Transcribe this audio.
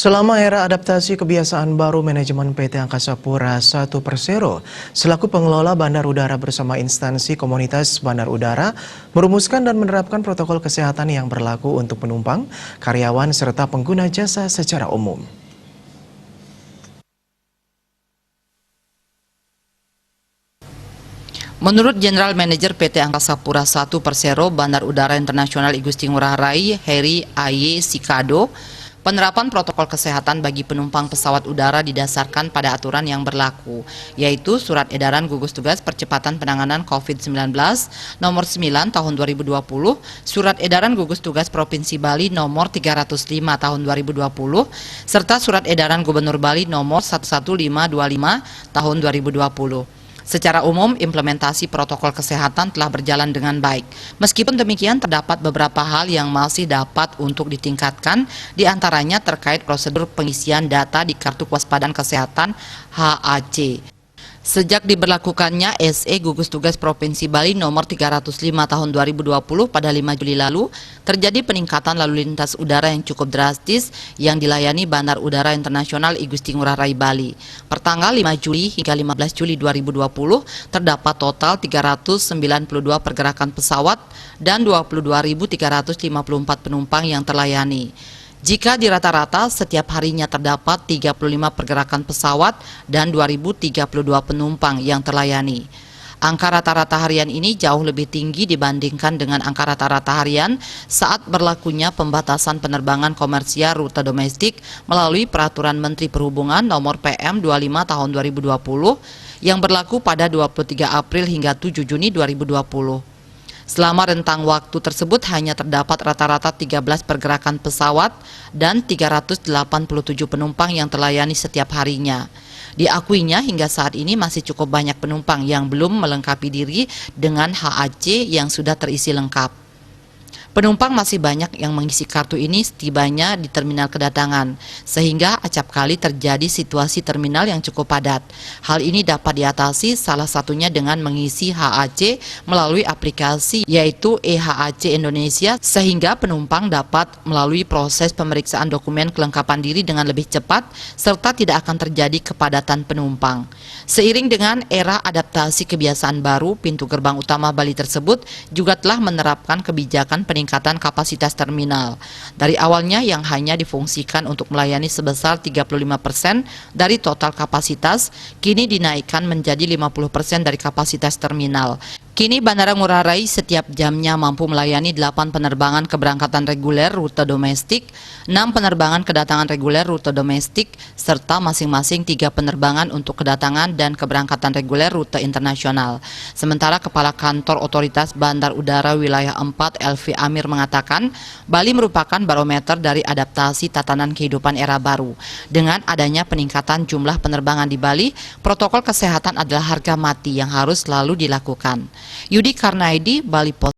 Selama era adaptasi kebiasaan baru manajemen PT Angkasa Pura I Persero selaku pengelola bandar udara bersama instansi komunitas bandar udara merumuskan dan menerapkan protokol kesehatan yang berlaku untuk penumpang, karyawan, serta pengguna jasa secara umum. Menurut General Manager PT Angkasa Pura I Persero Bandar Udara Internasional Igusti Ngurah Rai, Heri A.Y. Sikado, penerapan protokol kesehatan bagi penumpang pesawat udara didasarkan pada aturan yang berlaku, yaitu Surat Edaran Gugus Tugas Percepatan Penanganan COVID-19 Nomor 9 Tahun 2020, Surat Edaran Gugus Tugas Provinsi Bali Nomor 305 Tahun 2020, serta Surat Edaran Gubernur Bali Nomor 11525 Tahun 2020. Secara umum, implementasi protokol kesehatan telah berjalan dengan baik. Meskipun demikian, terdapat beberapa hal yang masih dapat untuk ditingkatkan, diantaranya terkait prosedur pengisian data di Kartu Kewaspadaan Kesehatan HAC. Sejak diberlakukannya SE Gugus Tugas Provinsi Bali Nomor 305 Tahun 2020 pada 5 Juli lalu, terjadi peningkatan lalu lintas udara yang cukup drastis yang dilayani Bandar Udara Internasional Igusti Ngurah Rai Bali. Pertanggal 5 Juli hingga 15 Juli 2020, terdapat total 392 pergerakan pesawat dan 22.354 penumpang yang terlayani. Jika di rata-rata setiap harinya terdapat 35 pergerakan pesawat dan 2.032 penumpang yang terlayani. Angka rata-rata harian ini jauh lebih tinggi dibandingkan dengan angka rata-rata harian saat berlakunya pembatasan penerbangan komersial rute domestik melalui Peraturan Menteri Perhubungan Nomor PM 25 Tahun 2020 yang berlaku pada 23 April hingga 7 Juni 2020. Selama rentang waktu tersebut hanya terdapat rata-rata 13 pergerakan pesawat dan 387 penumpang yang terlayani setiap harinya. Diakuinya hingga saat ini masih cukup banyak penumpang yang belum melengkapi diri dengan HAC yang sudah terisi lengkap. Penumpang masih banyak yang mengisi kartu ini setibanya di terminal kedatangan, sehingga acap kali terjadi situasi terminal yang cukup padat. Hal ini dapat diatasi salah satunya dengan mengisi HAC melalui aplikasi yaitu eHAC Indonesia, sehingga penumpang dapat melalui proses pemeriksaan dokumen kelengkapan diri dengan lebih cepat, serta tidak akan terjadi kepadatan penumpang. Seiring dengan era adaptasi kebiasaan baru, pintu gerbang utama Bali tersebut juga telah menerapkan kebijakan peningkatan kapasitas terminal. Dari awalnya yang hanya difungsikan untuk melayani sebesar 35% dari total kapasitas, kini dinaikkan menjadi 50% dari kapasitas terminal. Kini Bandara Ngurah Rai setiap jamnya mampu melayani 8 penerbangan keberangkatan reguler rute domestik, 6 penerbangan kedatangan reguler rute domestik, serta masing-masing 3 penerbangan untuk kedatangan dan keberangkatan reguler rute internasional. Sementara Kepala Kantor Otoritas Bandar Udara Wilayah 4 Elvi Amir mengatakan, Bali merupakan barometer dari adaptasi tatanan kehidupan era baru. Dengan adanya peningkatan jumlah penerbangan di Bali, protokol kesehatan adalah harga mati yang harus selalu dilakukan. Yudi Karnaidi, Bali Post.